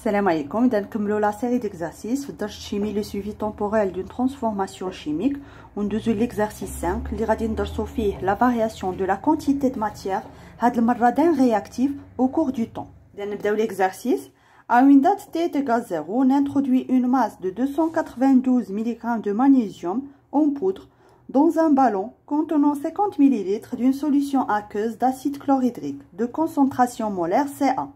Salam alaikum, nous allons la série d'exercices de chimie, le suivi temporel d'une transformation chimique. On a l'exercice 5, qui va la variation de la quantité de matière d'un réactif au cours du temps. Dans l'exercice, à une date t égale 0, on introduit une masse de 292 mg de magnésium en poudre dans un ballon contenant 50 ml d'une solution aqueuse d'acide chlorhydrique de concentration molaire Ca.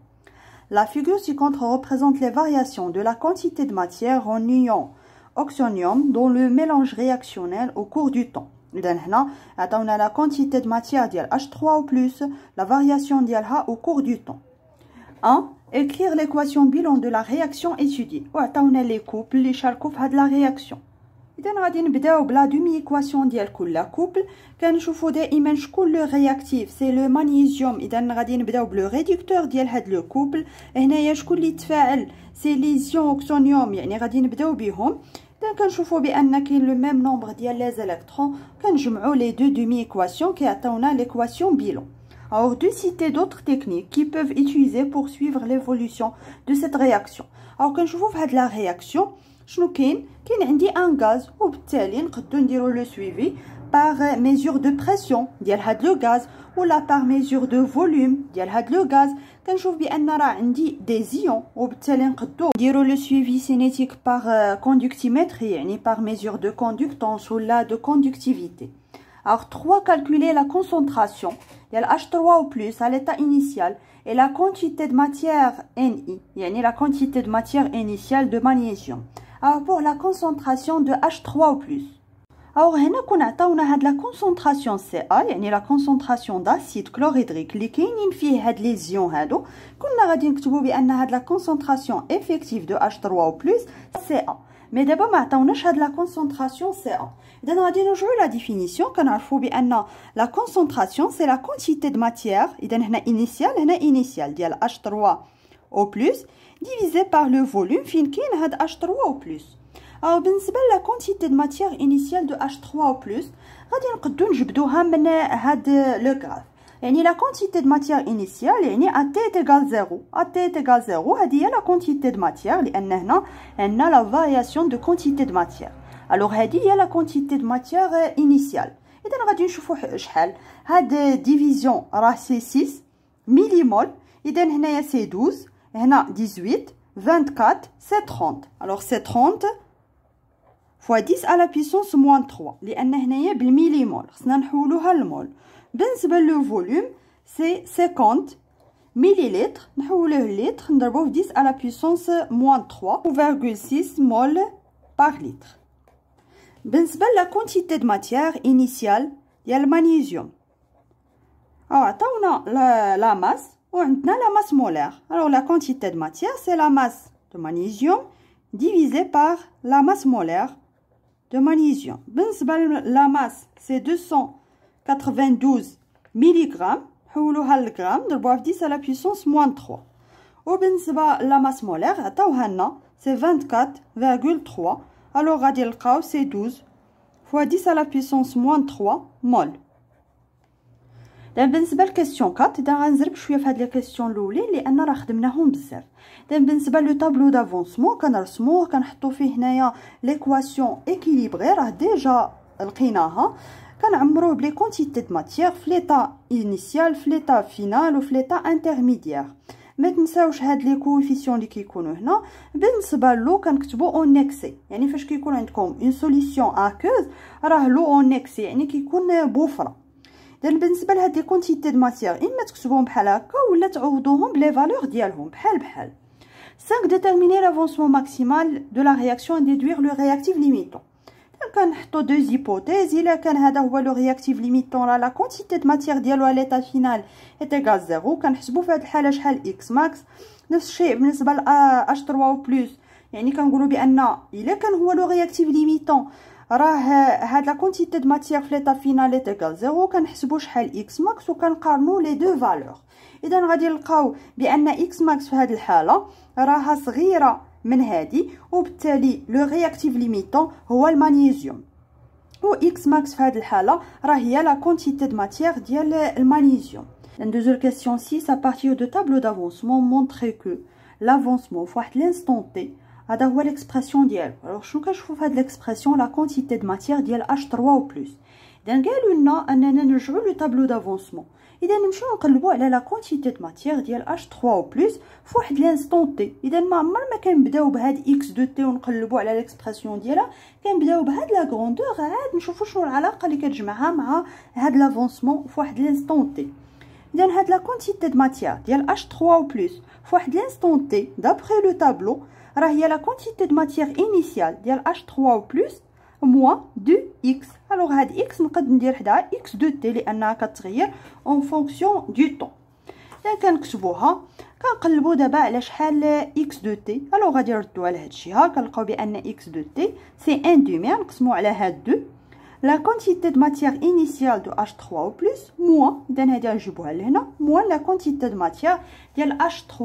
La figure ci-contre représente les variations de la quantité de matière en ion oxonium dans le mélange réactionnel au cours du temps. On a la quantité de matière de H3 ou plus, la variation d'ILH au cours du temps. 1. Écrire l'équation bilan de la réaction étudiée. On a les couples qui charquent dans la réaction. إذا غادي نبداو بلا دومي إيكواسيون ديال كل كوبل كنشوفو دائما شكون لو رياكتيف سي لو مغنيسيوم. إذا غادي نبداو بلو ريدكتور ديال هاد لو كوبل. هنايا شكون اللي تفاعل سي ليزيون اوكسونيوم، يعني غادي نبداو بهم. إذا كنشوفو بأن كاين لو ميم نومبر ديال لي زيليكترون، كنجمعو لي دو دومي إيكواسيون كيعطيونا l'équation bilan. Alors, de citer d'autres techniques qui peuvent utiliser pour suivre l'évolution de cette réaction. Alors, quand je vous fais de la réaction, شنو كاين عندي ان غاز، وبالتالي نقدروا نديروا لو سويفي par mesure de pression ديال هاد لو غاز ولا par mesure de volume ديال هاد لو غاز. كنشوف بان راه عندي دي زيون، وبالتالي نقدروا نديروا لو سويفي سينيتيك par conductimétrie، يعني par mesure de conductance ولا de conductivité. Alors 3, calculer la concentration de H3 ou plus à l'état initial et la quantité de matière Ni, يعني la quantité de matière initiale de magnésium. Alors pour la concentration de H3 ou plus. Alors هنا كون عطاونا هاد la concentration Ca، يعني la concentration d'acide chlorhydrique اللي كاينين فيه هاد لي زيون هادو، كنا غادي نكتبوا بان هاد la concentration effective de H3 ou plus Ca. Mais دابا ما عطاوناش هاد la concentration Ca. إذا غادي نرجعوا لا ديفينيسيون. كنعرفوا بان la concentration c'est la quantité de matière، إذا هنا initial، هنا initial ديال H3 au plus divisé par le volume فين كاين هاد H3 au plus. Alors بالنسبه لا quantité de matière initiale de H3 au plus غادي نقدروا نجبدوها من هاد لو غراف. يعني la quantité de matière initiale يعني à t égale 0. à t égale 0 هذه هي la quantité de matière، لان هنا عندنا la variation de quantité de matière. alors هذه هي la quantité de matière initiale. اذا غادي نشوفوا شحال هاد ديفيزيون راه سي 6 مليمول. اذا هنايا سي 12، هنا 18، 24، سي 30. alors سي 30 fois 10 à la puissance moins 3، لان هنايا بالمليمول خصنا نحولوها للمول. بالنسبه لو فوليوم سي 50 مليلتر، نحولوه للتر نضربوه في 10 à la puissance moins 3,6 mol par litre. بالنسبه لا كونتيتي دو ماتيير انيسيال ديال المغنيسيوم، عطاونا لا ماس وعندنا لا ماس مولير. alors la quantité de matière c'est la masse de magnésium divisé par la masse molaire de magnésium. بالنسبه لا ماس c'est 292 ملغ، نحولوها للغرام نضربوها في 10 à la puissance moins 3. وبالنسبه لا ماس مولير عطاوها لنا c'est 24,3. alors غادي نلقاو c'est 12 fois 10 à la puissance moins 3 mol. بالنسبه لكيسيون 4 اذا غنزرب شويه في هاد لي كيسيون الاولين لان راه خدمناهم بزاف. بالنسبه لو طابلو دافونسمون كنرسموه، كنحطوا فيه هنايا ليكواسيون ايكيليبري راه ديجا لقيناها. كنعمروه بلي كونتيتي د ماتيير في ليطا انيسيال، في ليطا فينال وفي ليطا انترميديير. ما تنساوش هاد لي كوفيسيون اللي كيكونوا هنا. بالنسبه لو كنكتبوا اون اكسي، يعني فاش كيكون عندكم اون سوليسيون اكوز راه لو اون اكسي يعني كيكون بوفره. اذا بالنسبه لهاد لي كونتيتي د ماتيير اما تكتبوهم بحال هكا ولا تعوضوهم بلي فالور ديالهم بحال. 5 déterminer l'avancement maximal de la réaction et déduire le réactif limitant. كنحطوا دو زيبوتيز. الا كان هذا هو لو رياكتيف ليميتون راه لا كونتيتي د ماتيير ديالو على ليطا فينال ايت ايغال 0. كنحسبوا في هذه الحاله شحال اكس ماكس. نفس الشيء بالنسبه ل H3 او بلس، يعني كنقولوا بان الا كان هو لو رياكتيف ليميتون راه هاد لا كونتيتي د ماتيير في ليطا فينال ايت ايغال 0. كنحسبوا شحال اكس ماكس وكنقارنوا لي دو فالور. اذا غادي نلقاو بان اكس ماكس في هذه الحاله راها صغيره من هذه، وبالتالي لو رياكتيف ليميتون هو المغنيسيوم. و اكس ماكس في هذه الحاله راه هي لا كونتيتي د ماتيير ديال المغنيسيوم. La deuxième question 6, à partir de tableau d'avancement, montrez que l'avancement في واحد l'instant T. هذا هو l'expression ديالو. alors شنو كنشوفوا في هاد l'expression la quantité de matière ديال H3 و plus. اذا قالوا لنا اننا نرجعوا لو طابلو دافونسمون. اذا نمشيو نقلبوا على لا كونتيتي د ماتيير ديال H3 و بلس في واحد لانستون تي. اذا ما عمر ما كنبداو بهاد اكس دو تي ونقلبوا على ليكسبرسيون ديالها، كنبداو بهاد لا غروندور عاد نشوفوا شنو العلاقه اللي كتجمعها مع هاد لافونسمون في واحد لانستون تي. اذا هاد لا كونتيتي د ماتيير ديال H3 و بلس في واحد لانستون تي دابري لو طابلو راه هي لا كونتيتي د ماتيير انيسيال ديال H3 و بلس moins 2x. alors هاد x نقدر ندير حداها x de t لانها كتغير en fonction du temps. اذا كنكتبوها كنقلبوا دابا على شحال x de t. alors غادي نردوا على هادشي ها كنلقاو بان x de t c'est 1 demi نقسموا على هاد 2 la quantité de matière initiale de H3 au plus moins. اذا هادي نجيبوها لهنا moins la quantité de matière ديال H3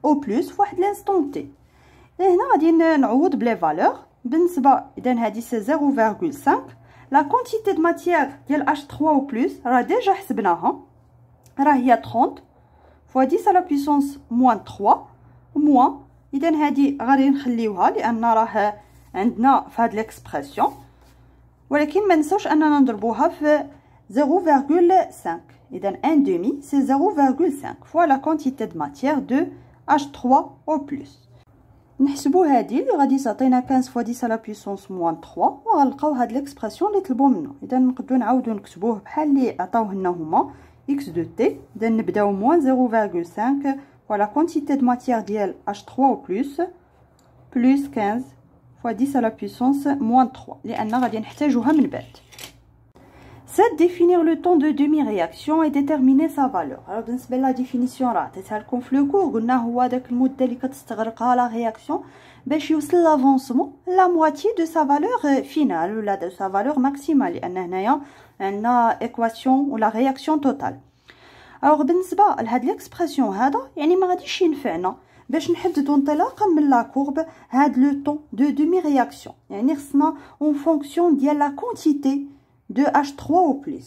au plus في واحد l'instant t. هنا غادي نعوض بلي فالور. بالنسبه اذا هذه سي 0.5 لا كونتيتي د ماتيير ديال H3 و بلس راه ديجا حسبناها، راه هي 30 فوا 10 على بويسونس موان 3 موان. اذا هذه غادي نخليوها لان راه عندنا في هاد ليكسبرسيون، ولكن ما نساوش اننا نضربوها في 0.5. اذا 1 demi سي 0.5 فوا لا كونتيتي د ماتيير دو H3 و بلس. نحسبوا هذه اللي غادي تعطينا 15 فوا 10 على بويسونس موان 3 وغنلقاو هاد ليكسبرسيون اللي طلبوا منا. اذا نقدروا نعاودوا نكتبوه بحال اللي عطاوه لنا هما x دو تي. اذا نبداو موان 0.5 فوالا كونتيتي د ماتيير ديال H3 و بلس 15 فوا 10 على بويسونس موان 3 لان غادي نحتاجوها من بعد. c'est définir le temps de demi-réaction et déterminer sa valeur. alors بالنسبه لا ديفينيسيون راه عطيتها لكم في لو كور، قلنا هو داك المده اللي كتستغرقها لا رياكسيون باش يوصل لافونسمون لا موitié de sa valeur finale ولا de sa valeur maximale، لان هنايا عندنا ايكواسيون ولا رياكسيون توتال. alors بالنسبه لهاد ليكسبرسيون هذا يعني ما غاديش ينفعنا باش نحددوا انطلاقا من لا كورب هاد لو طون دو دومي رياكسيون، يعني خصنا اون فونكسيون ديال لا كونتيتي de H3 au plus.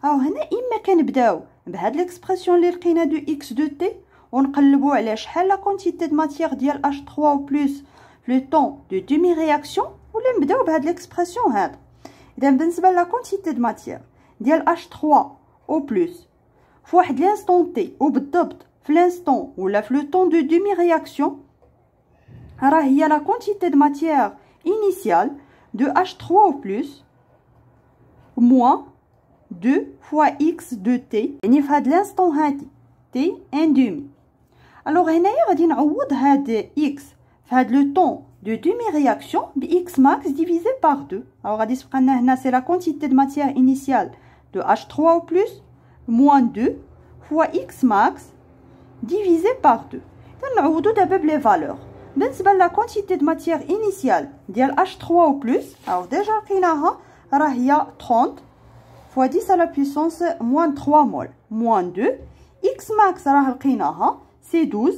alors هنا اما كنبداو بهاد ليكسبرسيون اللي لقينا دو x دو t ونقلبوا على شحال لا كونتيتي د ماتيير ديال H3 au plus لو طون دو دومي رياكسيون، ولا نبداو بهاد ليكسبرسيون هذا. اذا بالنسبه لا كونتيتي د ماتيير ديال H3 au plus في واحد لانستون t وبالضبط في لانستون ولا في لو طون دو دومي رياكسيون راه هي لا كونتيتي د ماتيير انيسيال دو H3 au plus moins 2 fois x de t، يعني في هاد لانستون هادي t 1 demi. alors هنايا غادي نعوض هاد x في هاد لو طون دو دومي رياكسيون ب x max divisé par 2. alors غادي تبقى لنا هنا سي لا كونتيتي د ماتيير انيسيال دو H3 au plus moins 2 fois x max divisé par 2. نعوضو دابا بلي فالور. بالنسبه لا كونتيتي د ماتيير انيسيال ديال H3 au plus alors ديجا لقيناها راه هي 30 فوا 10 على بويسونس موان 3 مول موان 2 x max راه لقيناها سي 12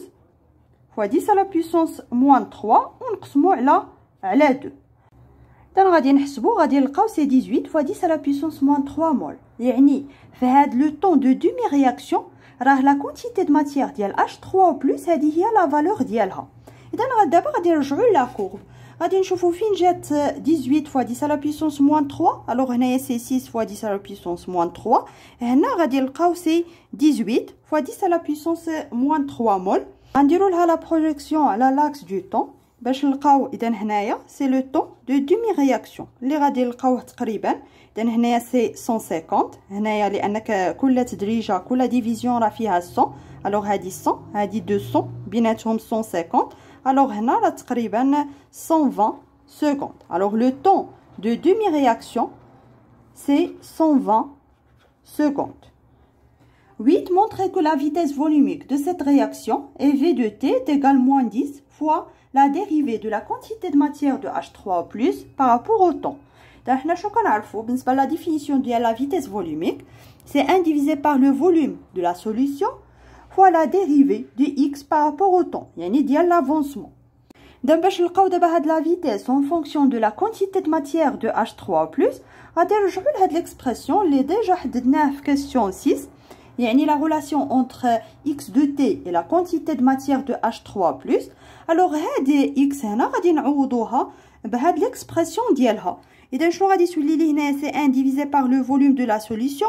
فوا 10 على بويسونس موان 3 ونقسمو على 2. اذا غادي نحسبو غادي نلقاو سي 18 فوا 10 على بويسونس موان 3 مول، يعني في هاد لو طون دو دومي رياكسيون راه لا كونتيتي د ماتيير ديال H3 او بلس هذه هي لا فالور ديالها. اذا دابا غادي نرجعوا لا كورب، غادي نشوفوا فين جات 18 فوا 10 على بويسونس موان 3. الوغ هنايا سي 6 فوا 10 على بويسونس موان 3، هنا غادي نلقاو سي 18 فوا 10 على بويسونس موان 3 مول. غنديروا لها لا بروجيكسيون على لاكس دو طون باش نلقاو اذا هنايا سي لو طون دو دومي رياكسيون اللي غادي نلقاوه تقريبا. اذا هنايا سي 150 هنايا لانك كل تدريجه كل ديفيزيون راه فيها 100. الوغ هادي 100 هادي 200 بيناتهم 150. alors هنا راه تقريبا 120 secondes. alors le temps de demi-réaction c'est 120 secondes. 8 montre que la vitesse volumique de cette réaction est V de T est égale moins 10 fois la dérivée de la quantité de matière de H3 plus par rapport au temps. Donc, nous savons la définition de la vitesse volumique, c'est 1 divisé par le volume de la solution fois la dérivée de x par rapport au temps, يعني ديال l'avancement. Donc, باش نلقاو دابا هاد la vitesse en fonction de la quantité de matière de H3 plus, غادي نرجعوا لهاد l'expression اللي ديجا حددناه في question 6. يعني la relation entre x de t et la quantité de matière de H3+. alors هذه x هنا غادي نعوضوها بهاد l'expression ديالها. اذا شنو غادي تولي لي هنا سي 1 divisé par le volume de la solution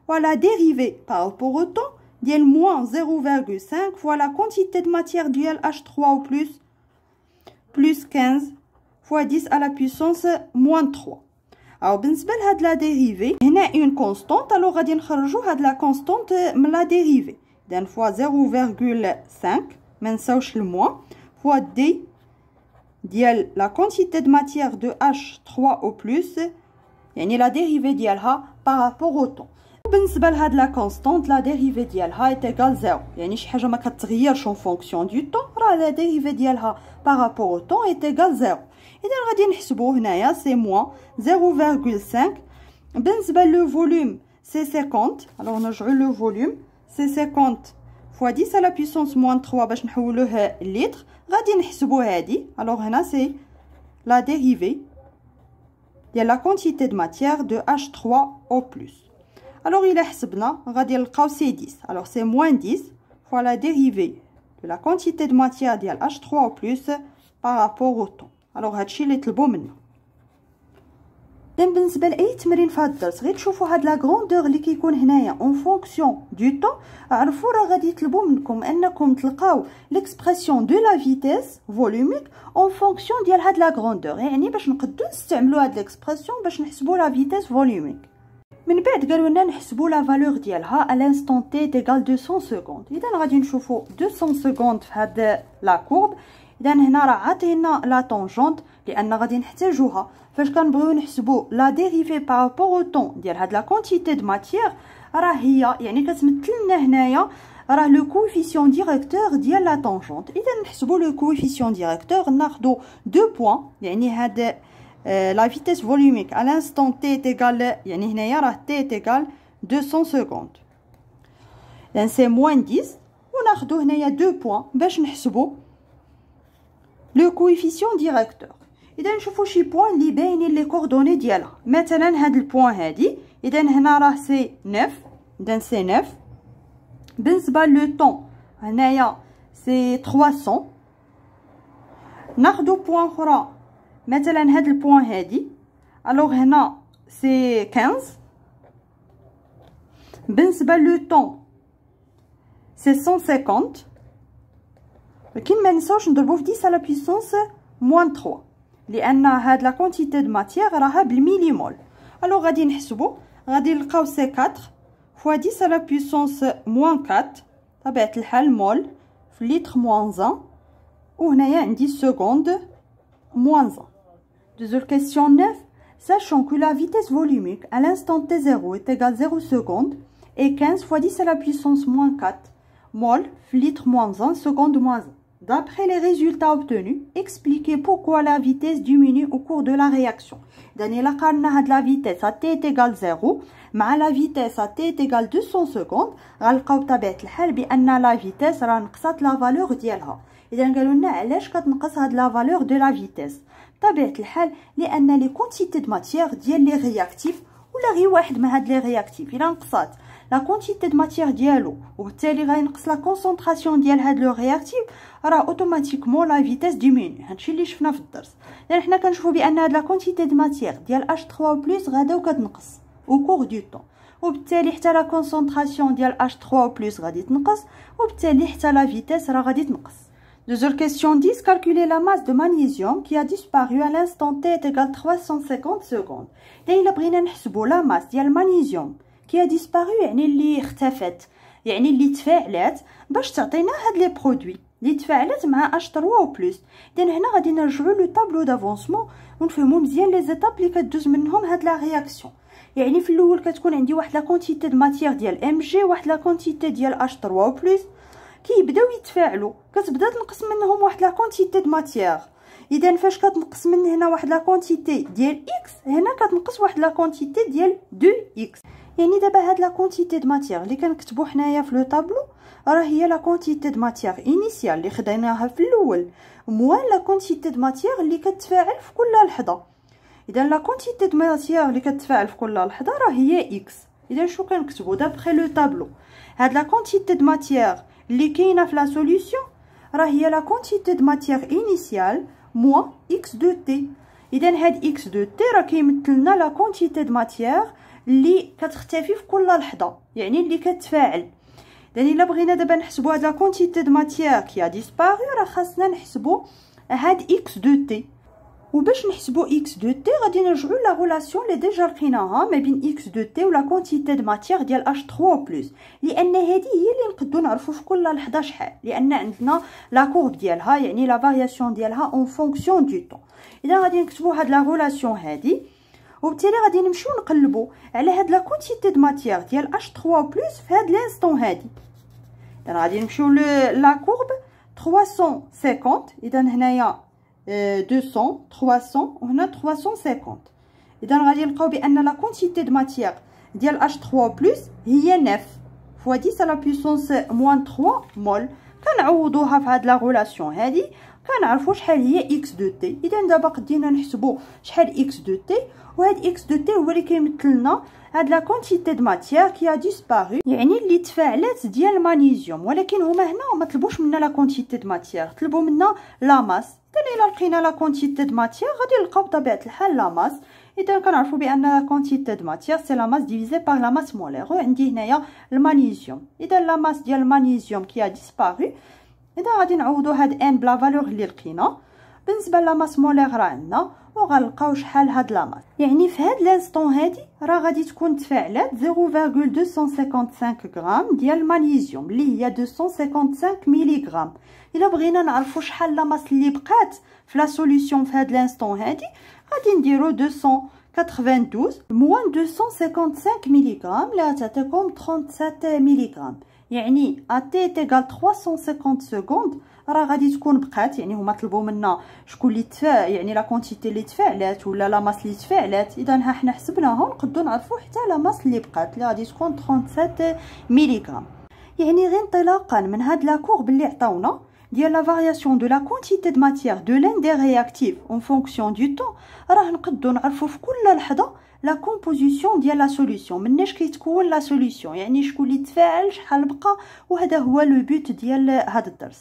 fois la dérivée par rapport au temps ديال moins 0,5 fois la quantité de matière ديال H3 plus 15 fois 10 à la puissance moins 3. alors بالنسبه لهاد لا ديريفي هنا اون كونستانت الوغ غادي نخرجوا هاد لا كونستانت من لا ديريفي اذا فوا 0,5 ما نساوش الموان فوا دي ديال لا كونتيتي دو ماتيير دو H3 او بلس يعني لا ديريفي ديالها بارابور او طون. بالنسبه لهاد لا كونستانت لا ديريفي ديالها ايتيغال 0 يعني شي حاجه ما كتغيرش اون فونكسيون دو طون راه لا ديريفي ديالها بارابور او طون ايتيغال 0. اذا غادي نحسبوه هنايا سي موان 0,5 بالنسبه لو فوليوم سي 50 الوغ نرجعوا لو فوليوم سي 50 فوا 10 على بيسونس موان 3 باش نحولوه لتر غادي نحسبوا هادي الوغ هنا سي لا ديريفي ديال لا كونتيتي دو ماتيير دو H3 او بلس. الوغ الا حسبنا غادي نلقاو سي 10 الوغ سي موان 10 فوا لا ديريفي دو لا كونتيتي دو ماتيير ديال H3 او بلس بارابور او طون. الوغ هادشي اللي طلبوا منا. بالنسبه لاي تمرين في هذا الدرس غير تشوفوا هاد لا غروندور اللي كيكون هنايا اون فونكسيون دو طون عرفوا راه غادي يطلبوا منكم انكم تلقاو ليكسبرسيون دو لا فيتيس فوليوميك اون فونكسيون ديال هاد لا غروندور يعني باش نقدروا نستعملوا هاد ليكسبرسيون باش نحسبوا لا فيتيس فوليوميك. من بعد قالوا لنا نحسبوا لا فالور ديالها ا لانستون تي ديغال 200 سكوند. اذا غادي نشوفوا 200 سكوند في هاد لا كورب. اذا هنا راه عطينا لا طونجونت لان غادي نحتاجوها فاش كنبغيو نحسبوا لا ديريفي بارابور او طون ديال هاد لا كونتيتي دو ماتيير راه هي يعني كتمثل لنا هنايا راه لو كوفيسيون ديريكتور ديال لا طونجونت. اذا نحسبوا لو كوفيسيون ديريكتور ناخذوا 2 بوين يعني هاد لا فيتيس فوليوميك ا لانستون تي تيغال يعني هنايا راه تي تيغال 200 سكوند يعني سي موان 10 وناخذوا هنايا 2 بوين باش نحسبوا لو كوفيسيون ديريكتور. اذا نشوفوا شي بوين اللي باينين لي كوردوني ديالها مثلا هاد البوين هادي اذا هنا راه سي 9 اذا سي 9 بالنسبه لو طون هنايا سي 300 ناخذوا بوين اخرى مثلا هاد البوين هادي الوغ هنا سي 15 بالنسبه لو طون سي 150 ولكن ما نساوش نضربوه في 10 على بيسونس موان 3 لان هاد لا كونتيتي دو ماتيير راها بالميليمول. الوغ غادي نحسبوا غادي نلقاو سي 4 فوا 10 على بيسونس موان 4 طبيعه الحال مول في لتر موان 1 وهنايا عندي سكوند موان 1. Deuxième question 9. Sachant que la vitesse volumique à l'instant t0 est égale 0 secondes et 15 fois 10 à la puissance moins 4 mol litre moins 1 seconde moins 1. D'après les résultats obtenus, expliquez pourquoi la vitesse diminue au cours de la réaction. Donc, il a la vitesse à t est égale 0 مع la vitesse à t est égale 200 secondes. غنلقاو بطبيعة الحال بأن la vitesse راه نقصات la valeur ديالها. إذا قالوا لنا علاش كتنقص هاد la valeur de la vitesse. بطبيعة الحال لأن لي كونتيتي دو ماتيير ديال لي رياكتيف ولا غير واحد من هاد لي رياكتيف إلا نقصات لا كونتيتي دو ماتيير ديالو وبالتالي غينقص لا كونسونطراسيون ديال هاد لو رياكتيف راه اوتوماتيكمون لا فيتيس ديميني. هادشي اللي شفنا في الدرس. لان حنا كنشوفوا بان هاد لا كونتيتي دو ماتيير ديال H3 بلس غادا وكتنقص او كور دو طون وبالتالي حتى لا كونسونطراسيون ديال H3 بلس غادي تنقص وبالتالي حتى لا فيتيس راه غادي تنقص. Deuxième question 10. Calculer la masse de magnésium qui a disparu à l'instant t est égal 350 secondes. إلا بغينا نحسبوا لا ماس ديال المغنيسيوم qui a disparu يعني اللي اختفت يعني اللي تفاعلات باش تعطينا هاد لي برودوي اللي تفاعلات مع H3 و بلس. إذا هنا غادي نرجعوا لو طابلو دافونسمون ونفهموا مزيان لي زيتاب اللي كدوز منهم هاد لا رياكسيون. يعني في الاول كتكون عندي واحد لا كونتيتي د ماتيير ديال ام جي واحد لا كونتيتي ديال H3 و بلس كيبداو يتفاعلوا كتبدا تنقص منهم واحد لا كونتيتي د ماتيير. اذا فاش كتنقص من هنا واحد لا كونتيتي ديال اكس هنا كتنقص واحد لا كونتيتي ديال 2 اكس. يعني دابا هاد لا كونتيتي د ماتيير اللي كنكتبوا حنايا في لو طابلو راه هي لا كونتيتي د ماتيير انيسيال اللي خديناها في الاول موان لا كونتيتي د ماتيير اللي كتفاعل في كل لحظه. اذا لا كونتيتي د ماتيير اللي كتفاعل في كل لحظه راه هي اكس اذا شنو كنكتبوا دابخي لو طابلو؟ هاد لا كونتيتي دو ماتيير اللي كاينه في لا سوليوشن راه هي لا كونتيتي دو ماتيير انيسيال موان اكس دو تي. اذا هاد اكس دو تي راه كيمثل لنا لا كونتيتي دو ماتيير اللي كتختفي في كل لحظه، يعني اللي كتفاعل. يعني الا بغينا دابا نحسبوا هاد لا كونتيتي دو ماتيير كي ديسباري راه خاصنا نحسبوا هاد اكس دو تي. وباش نحسبوا اكس دو تي غادي نرجعوا لا غولاسيون اللي ديجا لقيناها ما بين اكس دو تي ولا كونتيتي دو ماتيير ديال اش 3 بلس، لان هذه هي اللي نقدروا نعرفوا في كل لحظه شحال، لان عندنا لا كورب ديالها يعني لا فارياسيون ديالها اون فونكسيون دو طون. اذا غادي نكتبوا هاد لا غولاسيون هذه، وبالتالي غادي نمشيو نقلبوا على هاد لا كونتيتي دو ماتيير ديال اش 3 بلس في هاد لانستون هادي. اذا غادي نمشيو لا كورب 350. اذا هنايا 200 300 وهنا 350. اذا غادي نلقاو بان لا كونتيتي دو ماتيير ديال اش 3 بلس هي 9 فوا 10 على بويسونس موان 3 مول. كنعوضوها في هاد لا غولاسيون هادي كنعرفوا شحال هي اكس دو تي. اذا دابا قدينا نحسبوا شحال اكس دو تي، وهاد اكس دو تي هو اللي كيمثل لنا هاد لا كونتيتي دو ماتيير كي ديسباري، يعني اللي تفاعلات ديال المغنيسيوم. ولكن هما هنا ما طلبوش منا لا كونتيتي دو ماتيير، طلبوا منا لا ماس. اذا الا لقينا لا كونتيتي دو ماتيير غادي نلقاو بطبيعه الحال لا ماس. اذا كنعرفوا بان لا كونتيتي دو ماتيير سي لا ماس ديفيزي بار لا ماس مولير. وعندي هنايا المغنيسيوم، اذا لا ماس ديال المغنيسيوم كي ديسباري. اذا غادي نعوضوا هاد ان بلا فالور اللي لقينا بالنسبه لا ماس مولير راه عندنا، وغنلقاو شحال هاد لا ماس. يعني في هاد لانستون هادي راه غادي تكون تفاعلات 0.255 غرام ديال المغنيسيوم اللي هي 255 ملغ. الا بغينا نعرفوا شحال لا ماس اللي بقات في لا سوليوشن في هاد لانستون هادي غادي نديرو 292 موان 255 ملغ اللي تعطيكم 37 ملغ. يعني ا تي ايغال 350 سكوند راه غادي تكون بقات. يعني هما طلبوا منا شكون اللي يعني لا كونتيتي اللي تفاعلات ولا لا ماس اللي تفاعلات. اذا ها حنا حسبناها نقدروا نعرفوا حتى لا ماس اللي بقات اللي غادي تكون 37 ملغ. يعني غير انطلاقا من هاد لا كورب اللي عطاونا ديال لا فارياسيون دو لا كونتيتي دو ماتيير دو لان دي رياكتيف اون فونكسيون دو طون راه نقدروا نعرفوا في كل لحظه لا كومبوزيسيون ديال لا سوليوشن، مناش كيتكون لا سوليوشن، يعني شكون اللي تفاعل شحال بقى. وهذا هو لو بوت ديال هذا الدرس.